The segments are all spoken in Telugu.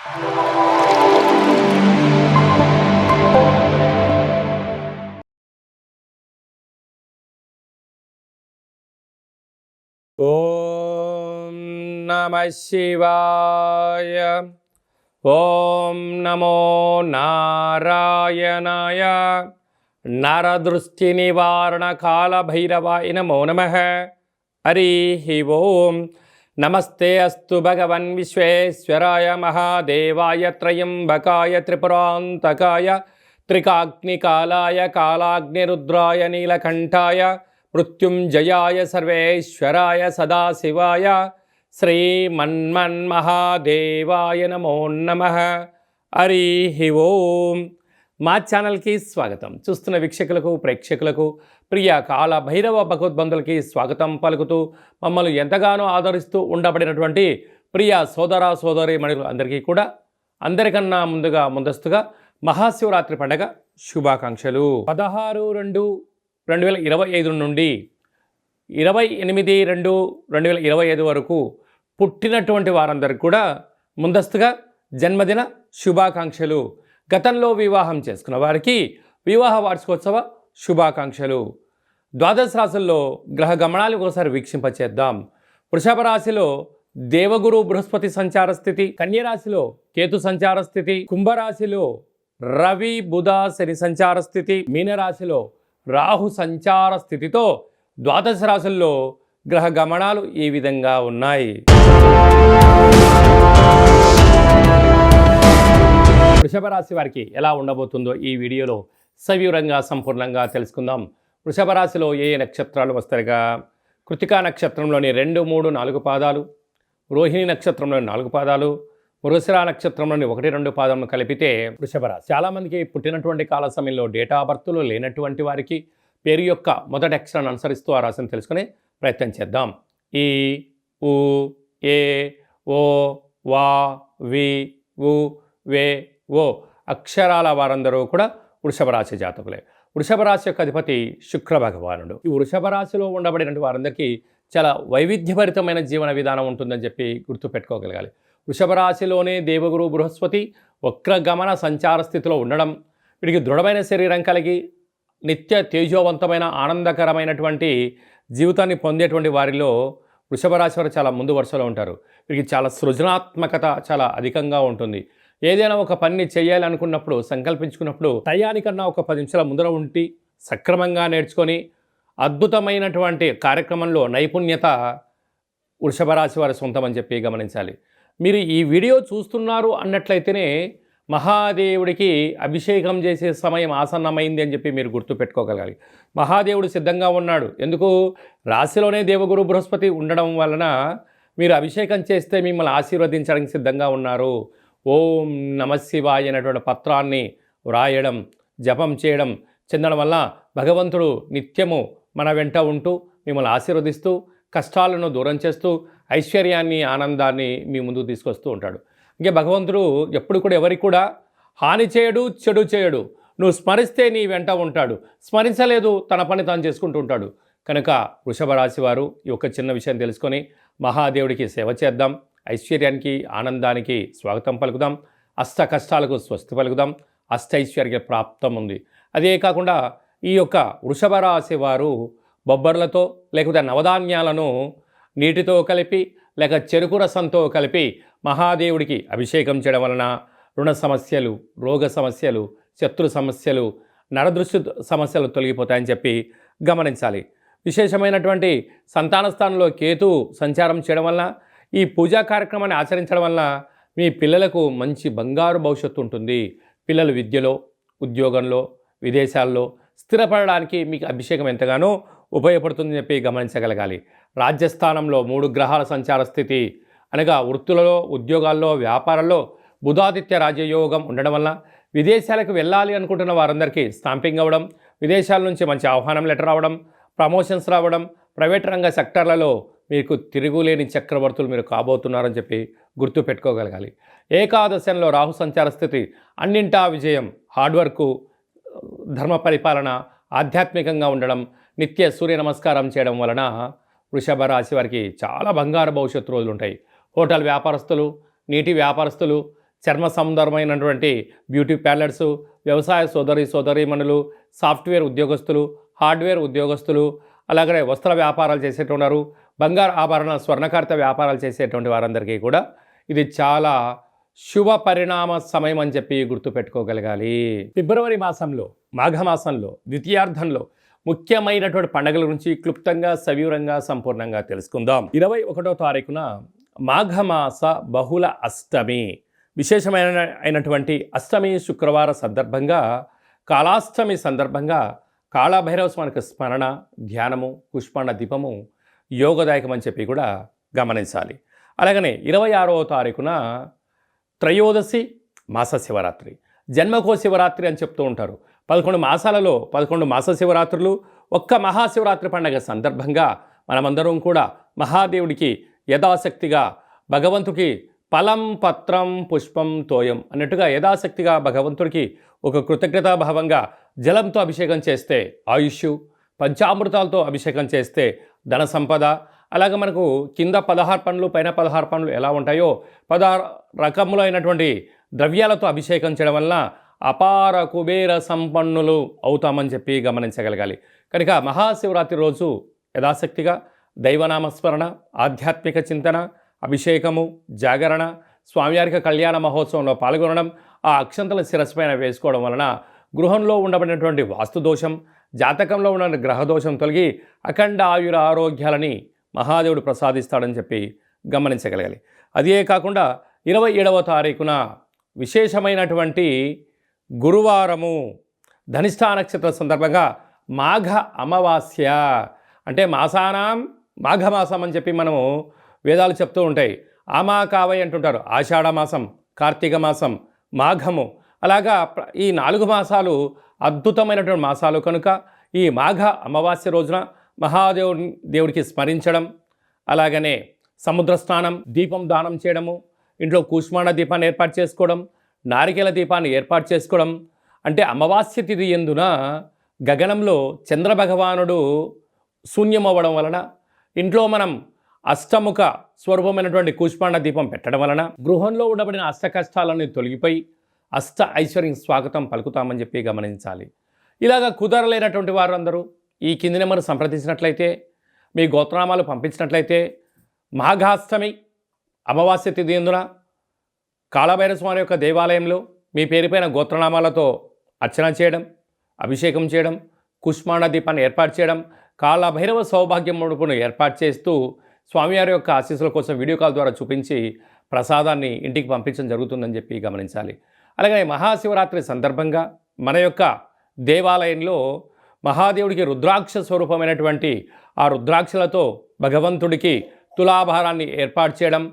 ఓం నమః శివాయ. ఓం నమో నారాయణాయ. నరదృష్టి నివారణ కాల భైరవాయ నమో నమః. హరి ఓం. నమస్తే అస్తు భగవన్ విశ్వేశ్వరాయ మహాదేవాయ త్రయంబకాయ త్రిపురాంతకాయ త్రికాగ్నికాలాయ కాలాగ్నిరుద్రాయ నీలకంఠాయ మృత్యుంజయాయ సర్వేశ్వరాయ సదాశివాయ శ్రీమన్మన్మహాదేవాయ నమో నమః. హరి ఓం. మా ఛానల్కి స్వాగతం. చూస్తున్న వీక్షకులకు ప్రేక్షకులకు ప్రియ కాల భైరవ భగవద్బంధులకి స్వాగతం పలుకుతూ మమ్మల్ని ఎంతగానో ఆదరిస్తూ ఉండబడినటువంటి ప్రియ సోదర సోదరి మణులు అందరికీ కూడా అందరికన్నా ముందస్తుగా మహాశివరాత్రి పండగ శుభాకాంక్షలు. 16/2/2025 నుండి 28/2/2025 వరకు పుట్టినటువంటి వారందరికీ కూడా ముందస్తుగా జన్మదిన శుభాకాంక్షలు. గతంలో వివాహం చేసుకున్న వారికి వివాహ వార్షికోత్సవ శుభాకాంక్షలు. ద్వాదశ రాశుల్లో గ్రహ గమనాలు ఒకసారి వీక్షింపచేద్దాం. వృషభ రాశిలో దేవగురు బృహస్పతి సంచార స్థితి, కన్యరాశిలో కేతు సంచార స్థితి, కుంభరాశిలో రవి బుధ శని సంచార స్థితి, మీనరాశిలో రాహు సంచార స్థితితో ద్వాదశ రాశుల్లో గ్రహ గమనాలు ఈ విధంగా ఉన్నాయి. వృషభ రాశి వారికి ఎలా ఉండబోతుందో ఈ వీడియోలో సవివరంగా సంపూర్ణంగా తెలుసుకుందాం. వృషభ రాశిలో ఏ నక్షత్రాలు వస్తాయిగా? కృతికా నక్షత్రంలోని 2, 3, 4 పాదాలు, రోహిణి నక్షత్రంలోని 4 పాదాలు, మృగశిర నక్షత్రంలోని 1, 2 పాదములను కలిపితే వృషభ రాశి. చాలామందికి పుట్టినటువంటి కాల సమయంలో డేటా ఆఫ్ బర్త్లు లేనటువంటి వారికి పేరు యొక్క మొదటి అక్షరాన్ని అనుసరిస్తూ ఆ రాశిని తెలుసుకునే ప్రయత్నం చేద్దాం. ఈ, ఉ, ఏ, ఓ, వా, వి, ఉ, వే, ఓ అక్షరాల వారందరూ కూడా వృషభ రాశి జాతకులే. వృషభ రాశి యొక్క అధిపతి శుక్ర భగవానుడు. ఈ వృషభ రాశిలో ఉండబడినటువంటి వారందరికీ చాలా వైవిధ్యభరితమైన జీవన విధానం ఉంటుందని చెప్పి గుర్తుపెట్టుకోగలగాలి. వృషభ రాశిలోనే దేవగురు బృహస్పతి వక్రగమన సంచార స్థితిలో ఉండడం, వీడికి దృఢమైన శరీరం కలిగి నిత్య తేజోవంతమైన ఆనందకరమైనటువంటి జీవితాన్ని పొందేటువంటి వారిలో వృషభ రాశి వారు చాలా ముందు వరుసలో ఉంటారు. వీరికి చాలా సృజనాత్మకత చాలా అధికంగా ఉంటుంది. ఏదైనా ఒక పని చేయాలనుకున్నప్పుడు సంకల్పించుకున్నప్పుడు టయానికన్నా ఒక 10 నిమిషాల ముందర ఉండి సక్రమంగా నేర్చుకొని అద్భుతమైనటువంటి కార్యక్రమంలో నైపుణ్యత వృషభ రాశి వారి సొంతమని చెప్పి గమనించాలి. మీరు ఈ వీడియో చూస్తున్నారు అన్నట్లయితేనే మహాదేవుడికి అభిషేకం చేసే సమయం ఆసన్నమైంది అని చెప్పి మీరు గుర్తుపెట్టుకోగలగాలి. మహాదేవుడు సిద్ధంగా ఉన్నాడు. ఎందుకు? రాశిలోనే దేవగురు బృహస్పతి ఉండడం వలన మీరు అభిషేకం చేస్తే మిమ్మల్ని ఆశీర్వదించడానికి సిద్ధంగా ఉన్నారు. ఓం నమశివాయ అనేటువంటి పత్రాన్ని వ్రాయడం, జపం చేయడం, చెందడం వల్ల భగవంతుడు నిత్యము మన వెంట ఉంటూ మిమ్మల్ని ఆశీర్వదిస్తూ కష్టాలను దూరం చేస్తూ ఐశ్వర్యాన్ని ఆనందాన్ని మీ ముందుకు తీసుకొస్తూ ఉంటాడు. ఇంకే భగవంతుడు ఎప్పుడు కూడా ఎవరికి కూడా హాని చేయడు, చెడు చేయడు. నువ్వు స్మరిస్తే నీ వెంట ఉంటాడు, స్మరించలేదు తన పని తాను చేసుకుంటూ ఉంటాడు. కనుక వృషభ రాశి వారు ఈ యొక్క చిన్న విషయం తెలుసుకొని మహాదేవుడికి సేవ చేద్దాం. ఐశ్వర్యానికి ఆనందానికి స్వాగతం పలుకుదాం. అష్ట కష్టాలకు స్వస్తి పలుకుదాం. అష్టైశ్వర్య ప్రాప్తం ఉంది. అదే కాకుండా ఈ యొక్క వృషభ రాశి వారు బొబ్బర్లతో లేకపోతే నవధాన్యాలను నీటితో కలిపి లేక చెరుకు రసంతో కలిపి మహాదేవుడికి అభిషేకం చేయడం వలన రుణ సమస్యలు, రోగ సమస్యలు, శత్రు సమస్యలు, నరదృష్టి సమస్యలు తొలగిపోతాయని చెప్పి గమనించాలి. విశేషమైనటువంటి సంతాన స్థానంలో కేతు సంచారం చేయడం వలన ఈ పూజా కార్యక్రమాన్ని ఆచరించడం వల్ల మీ పిల్లలకు మంచి బంగారు భవిష్యత్తు ఉంటుంది. పిల్లలు విద్యలో, ఉద్యోగంలో, విదేశాల్లో స్థిరపడడానికి మీకు అభిషేకం ఎంతగానో ఉపయోగపడుతుందని చెప్పి గమనించగలగాలి. రాజ్యస్థానంలో 3 గ్రహాల సంచార స్థితి అనగా వృత్తులలో, ఉద్యోగాల్లో, వ్యాపారాల్లో బుధాదిత్య రాజయోగం ఉండడం వల్ల విదేశాలకు వెళ్ళాలి అనుకుంటున్న వారందరికీ స్టాంపింగ్ అవ్వడం, విదేశాల నుంచి మంచి ఆహ్వానం లెటర్ రావడం, ప్రమోషన్స్ రావడం, ప్రైవేట్ రంగ సెక్టర్లలో మీకు తిరుగులేని చక్రవర్తులు మీరు కాబోతున్నారని చెప్పి గుర్తుపెట్టుకోగలగాలి. ఏకాదశంలో రాహు సంచార స్థితి అన్నింటా విజయం, హార్డ్వర్కు, ధర్మ పరిపాలన, ఆధ్యాత్మికంగా ఉండడం, నిత్య సూర్య నమస్కారం చేయడం వలన వృషభ రాశి వారికి చాలా బంగారు భవిష్యత్తు రోజులు ఉంటాయి. హోటల్ వ్యాపారస్తులు, నీటి వ్యాపారస్తులు, చర్మ సౌందర్యమైనటువంటి బ్యూటీ పార్లర్సు, వ్యవసాయ సోదరీమణులు, సాఫ్ట్వేర్ ఉద్యోగస్తులు, హార్డ్వేర్ ఉద్యోగస్తులు, అలాగనే వస్త్ర వ్యాపారాలు చేసేటోన్నారు, బంగారు ఆభరణ స్వర్ణకారిత వ్యాపారాలు చేసేటువంటి వారందరికీ కూడా ఇది చాలా శుభ పరిణామ సమయం అని చెప్పి గుర్తుపెట్టుకోగలగాలి. ఫిబ్రవరి మాసంలో, మాఘమాసంలో ద్వితీయార్థంలో ముఖ్యమైనటువంటి పండుగల గురించి క్లుప్తంగా సవివరంగా సంపూర్ణంగా తెలుసుకుందాం. 21వ తారీఖున మాఘమాస బహుళ అష్టమి, విశేషమైనటువంటి అష్టమి శుక్రవార సందర్భంగా, కాళాష్టమి సందర్భంగా కాళభైరవ స్వామికి స్మరణ, ధ్యానము, పుష్పాండ దీపము యోగదాయకం అని చెప్పి కూడా గమనించాలి. అలాగనే 26వ తారీఖున త్రయోదశి మాస శివరాత్రి, జన్మకో శివరాత్రి అని చెప్తూ ఉంటారు. 11 మాసాలలో 11 మాస శివరాత్రులు, ఒక్క మహాశివరాత్రి పండుగ సందర్భంగా మనమందరం కూడా మహాదేవుడికి యథాశక్తిగా భగవంతుడికి ఫలం పత్రం పుష్పం తోయం అన్నట్టుగా యథాశక్తిగా భగవంతుడికి ఒక కృతజ్ఞతాభావంగా జలంతో అభిషేకం చేస్తే ఆయుష్, పంచామృతాలతో అభిషేకం చేస్తే ధన సంపద, అలాగే మనకు కింద 16 పండ్లు పైన 16 పండ్లు ఎలా ఉంటాయో 16 రకములైనటువంటి ద్రవ్యాలతో అభిషేకం చేయడం వలన అపార కుబేర సంపన్నులు అవుతామని చెప్పి గమనించగలగాలి. కనుక మహాశివరాత్రి రోజు యథాశక్తిగా దైవనామస్మరణ, ఆధ్యాత్మిక చింతన, అభిషేకము, జాగరణ, స్వామివారికి కళ్యాణ మహోత్సవంలో పాల్గొనడం, ఆ అక్షంతల శిరస్సు పైన వేసుకోవడం వలన గృహంలో ఉండబడినటువంటి వాస్తుదోషం, జాతకంలో ఉన్న గ్రహదోషం తొలగి అఖండ ఆయుర ఆరోగ్యాలని మహాదేవుడు ప్రసాదిస్తాడని చెప్పి గమనించగలగాలి. అదే కాకుండా 27వ తారీఖున విశేషమైనటువంటి గురువారము ధనిష్ఠా నక్షత్ర సందర్భంగా మాఘ అమావాస్య, అంటే మాసానాం మాఘమాసం అని చెప్పి మనము వేదాలు చెప్తూ ఉంటాయి. ఆమాకావై అంటుంటారు. ఆషాఢ మాసం, కార్తీక మాసం, మాఘము, అలాగా ఈ 4 మాసాలు అద్భుతమైనటువంటి మాసాలు కనుక ఈ మాఘ అమావాస్య రోజున దేవుడికి స్మరించడం, అలాగనే సముద్ర స్నానం, దీపం దానం చేయడము, ఇంట్లో కూష్మాండ దీపాన్ని ఏర్పాటు చేసుకోవడం, నారికేల దీపాన్ని ఏర్పాటు చేసుకోవడం, అంటే అమావాస్య తిథి ఎందున గగనంలో చంద్రభగవానుడు శూన్యమవ్వడం వలన ఇంట్లో మనం అష్టముఖ స్వరూపమైనటువంటి కూష్మాండ దీపం పెట్టడం వలన గృహంలో ఉండబడిన అష్ట కష్టాలన్నీ తొలగిపోయి అష్ట ఐశ్వర్యం స్వాగతం పలుకుతామని చెప్పి గమనించాలి. ఇలాగ కుదరలేనటువంటి వారందరూ ఈ కింది నెంబర్ సంప్రదించినట్లయితే, మీ గోత్రనామాలు పంపించినట్లయితే మాఘాష్టమి అమావాస్య తిథి ఎందున కాళభైరవ స్వామి యొక్క దేవాలయంలో మీ పేరుపైన గోత్రనామాలతో అర్చన చేయడం, అభిషేకం చేయడం, కుష్మాండ దీపాన్ని ఏర్పాటు చేయడం, కాళభైరవ సౌభాగ్యం ముడుపును ఏర్పాటు చేస్తూ స్వామివారి యొక్క ఆశీస్సుల కోసం వీడియో కాల్ ద్వారా చూపించి ప్రసాదాన్ని ఇంటికి పంపించడం జరుగుతుందని చెప్పి గమనించాలి. అలాగే మహాశివరాత్రి సందర్భంగా మన యొక్క దేవాలయంలో మహాదేవుడికి రుద్రాక్ష స్వరూపమైనటువంటి ఆ రుద్రాక్షలతో భగవంతుడికి తులాభారాన్ని ఏర్పాటు చేయడం,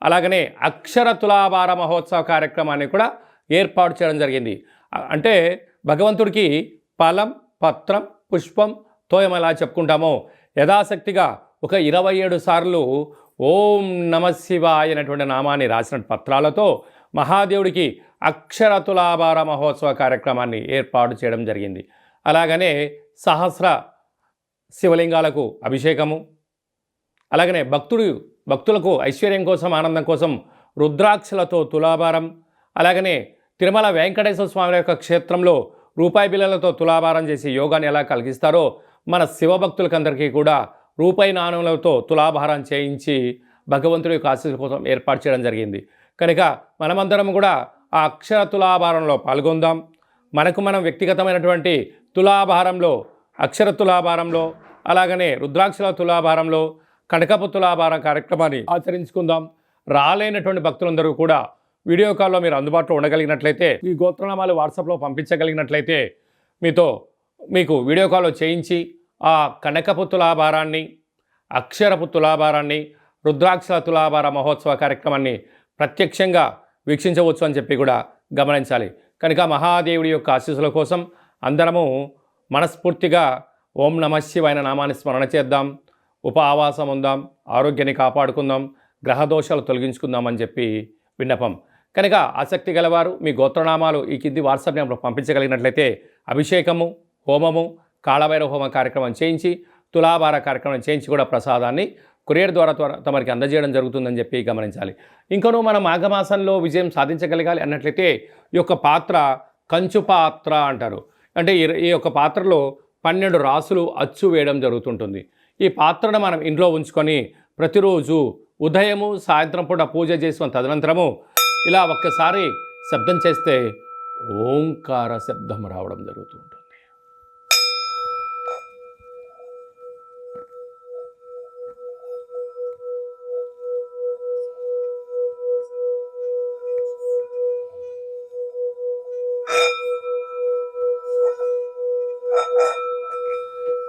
అలాగనే అక్షర తులాభార మహోత్సవ కార్యక్రమాన్ని కూడా ఏర్పాటు చేయడం జరిగింది. అంటే భగవంతుడికి ఫలం, పత్రం, పుష్పం, తోయం ఎలా చెప్పుకుంటామో యథాశక్తిగా ఒక 27 సార్లు ఓం నమ శివాయ అనేటువంటి నామాన్ని రాసిన పత్రాలతో మహాదేవుడికి అక్షర తులాభార మహోత్సవ కార్యక్రమాన్ని ఏర్పాటు చేయడం జరిగింది. అలాగనే సహస్ర శివలింగాలకు అభిషేకము, అలాగనే భక్తులకు ఐశ్వర్యం కోసం, ఆనందం కోసం రుద్రాక్షలతో తులాభారం, అలాగనే తిరుమల వెంకటేశ్వర స్వామి యొక్క క్షేత్రంలో రూపాయి బిళ్ళలతో తులాభారం చేసి యోగాన్ని ఎలా కలిగిస్తారో మన శివభక్తులకందరికీ కూడా రూపాయి నాణ్యములతో తులాభారం చేయించి భగవంతుడి యొక్క ఆశీస్సుల కోసం ఏర్పాటు చేయడం జరిగింది. కనుక మనమందరం కూడా ఆ అక్షర తులాభారంలో పాల్గొందాం. మనం వ్యక్తిగతమైనటువంటి తులాభారంలో, అక్షర తులాభారంలో, అలాగనే రుద్రాక్షల తులాభారంలో, కనకపు తులాభారం కార్యక్రమాన్ని ఆచరించుకుందాం. రాలేనటువంటి భక్తులందరూ కూడా వీడియో కాల్లో మీరు అందుబాటులో ఉండగలిగినట్లయితే, ఈ గోత్రనామాలు వాట్సాప్లో పంపించగలిగినట్లయితే మీకు వీడియో కాల్లో చేయించి ఆ కనకపు తులాభారాన్ని, అక్షరపు తులాభారాన్ని, రుద్రాక్షల తులాభార మహోత్సవ కార్యక్రమాన్ని ప్రత్యక్షంగా వీక్షించవచ్చు అని చెప్పి కూడా గమనించాలి. కనుక మహాదేవుడి యొక్క ఆశీస్సుల కోసం అందరము మనస్ఫూర్తిగా ఓం నమః శివాయ నామాన్ని స్మరణ చేద్దాం, ఉపవాసం ఉందాం, ఆరోగ్యాన్ని కాపాడుకుందాం, గ్రహదోషాలు తొలగించుకుందామని చెప్పి విన్నపం. కనుక ఆసక్తి గలవారు మీ గోత్రనామాలు ఈ కింది వాట్సాప్ నెంబర్లో పంపించగలిగినట్లయితే అభిషేకము, హోమము, కాళభైరవ హోమ కార్యక్రమం చేయించి తులాభార కార్యక్రమం చేయించి కూడా ప్రసాదాన్ని కొరియర్ ద్వారా తమరికి అందజేయడం జరుగుతుందని చెప్పి గమనించాలి. ఇంకనూ మనం మాఘమాసంలో విజయం సాధించగలగాలి అన్నట్లయితే ఈ యొక్క పాత్ర కంచు పాత్ర అంటారు. అంటే ఈ యొక్క పాత్రలో 12 రాసులు అచ్చు వేయడం జరుగుతుంటుంది. ఈ పాత్రను మనం ఇంట్లో ఉంచుకొని ప్రతిరోజు ఉదయము సాయంత్రం పూట పూజ చేసుకున్న తదనంతరము ఇలా ఒక్కసారి శబ్దం చేస్తే ఓంకార శబ్దం రావడం జరుగుతుంటుంది.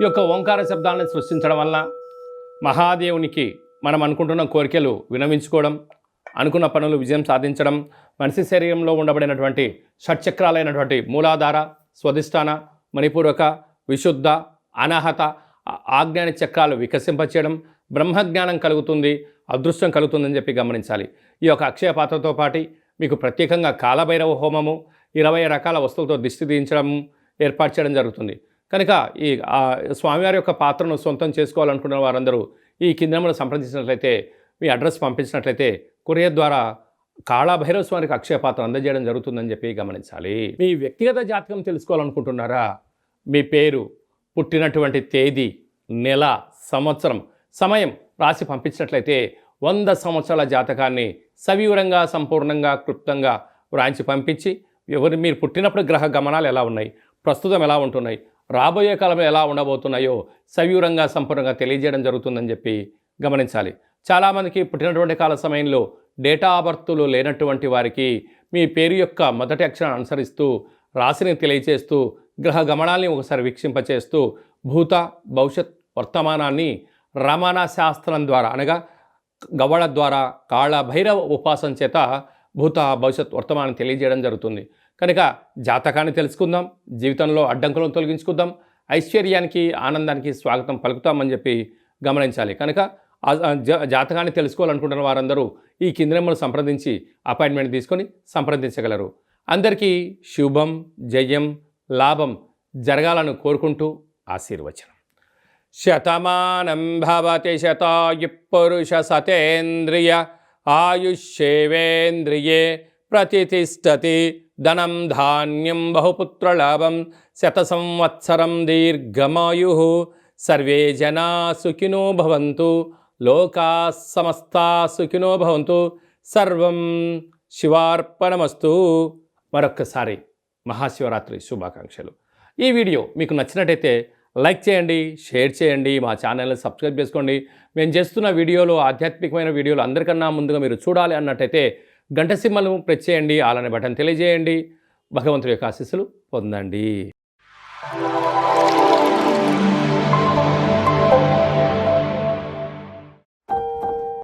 ఈ యొక్క ఓంకార శబ్దాలను సృష్టించడం వల్ల మహాదేవునికి మనం అనుకుంటున్న కోరికలు వినవించుకోవడం, అనుకున్న పనులు విజయం సాధించడం, మనిషి శరీరంలో ఉండబడినటువంటి షట్చక్రాలైనటువంటి మూలాధార, స్వధిష్టాన, మణిపూరక, విశుద్ధ, అనాహత, ఆజ్ఞాని చక్రాలు వికసింపచేయడం, బ్రహ్మజ్ఞానం కలుగుతుంది, అదృష్టం కలుగుతుందని చెప్పి గమనించాలి. ఈ యొక్క అక్షయ పాత్రతో పాటు మీకు ప్రత్యేకంగా కాలభైరవ హోమము 20 రకాల వస్తువులతో దిష్టి తీయించడం ఏర్పాటు చేయడం జరుగుతుంది. కనుక ఈ స్వామివారి యొక్క పాత్రను సొంతం చేసుకోవాలనుకున్న వారందరూ ఈ కింద నెంబర్ను సంప్రదించినట్లయితే, మీ అడ్రస్ పంపించినట్లయితే కొరియర్ ద్వారా కాళభైరవ స్వామికి అక్షయ పాత్ర అందజేయడం జరుగుతుందని చెప్పి గమనించాలి. మీ వ్యక్తిగత జాతకం తెలుసుకోవాలనుకుంటున్నారా? మీ పేరు, పుట్టినటువంటి తేదీ, నెల, సంవత్సరం, సమయం రాసి పంపించినట్లయితే 100 సంవత్సరాల జాతకాన్ని సవివరంగా, సంపూర్ణంగా, క్లుప్తంగా వ్రాయించి పంపించి మీరు పుట్టినప్పుడు గ్రహ గమనాలు ఎలా ఉన్నాయి, ప్రస్తుతం ఎలా ఉంటున్నాయి, రాబోయే కాలంలో ఎలా ఉండబోతున్నాయో సవివరంగా, సంపూర్ణంగా తెలియజేయడం జరుగుతుందని చెప్పి గమనించాలి. చాలామందికి పుట్టినటువంటి కాల సమయంలో డేటా ఆఫ్ బర్త్లు లేనటువంటి వారికి మీ పేరు యొక్క మొదటి అక్షరాన్ని అనుసరిస్తూ రాశిని తెలియచేస్తూ గ్రహ గమనాల్ని ఒకసారి వీక్షింపచేస్తూ భూత, భవిష్యత్, వర్తమానాన్ని రమణ శాస్త్రం ద్వారా అనగా గవ్వళ ద్వారా కాళభైరవ ఉపాసన చేత భూత, భవిష్యత్, వర్తమానం తెలియజేయడం జరుగుతుంది. కనుక జాతకాన్ని తెలుసుకుందాం, జీవితంలో అడ్డంకులను తొలగించుకుందాం, ఐశ్వర్యానికి, ఆనందానికి స్వాగతం పలుకుతామని చెప్పి గమనించాలి. కనుక జాతకాన్ని తెలుసుకోవాలనుకుంటున్న వారందరూ ఈ కింది నెంబర్ను సంప్రదించి అపాయింట్మెంట్ తీసుకొని సంప్రదించగలరు. అందరికీ శుభం, జయం, లాభం జరగాలని కోరుకుంటూ ఆశీర్వచనం. శతమానం భవతి శతాయుః పురుష సతేంద్రియ ఆయుష్యేవేంద్రియే ప్రతితిష్టతి ధనం ధాన్యం బహుపుత్రలాభం శత సంవత్సరం దీర్ఘమాయు. సర్వే జనా సుఖినో భవంతు, లోకా సమస్తా సుఖినో భవంతు. సర్వం శివార్పణమస్తు. మరొక్కసారి మహాశివరాత్రి శుభాకాంక్షలు. ఈ వీడియో మీకు నచ్చినట్టయితే లైక్ చేయండి, షేర్ చేయండి, మా ఛానల్ని సబ్స్క్రైబ్ చేసుకోండి. మేము చేస్తున్న వీడియోలు, ఆధ్యాత్మికమైన వీడియోలు అందరికన్నా ముందుగా మీరు చూడాలి అన్నట్టయితే గంట సింబల్ను ప్రెస్ చేయండి, ఆల్ అనే బటన్ తెలియజేయండి. భగవంతుడి యొక్క ఆశీస్సులు పొందండి.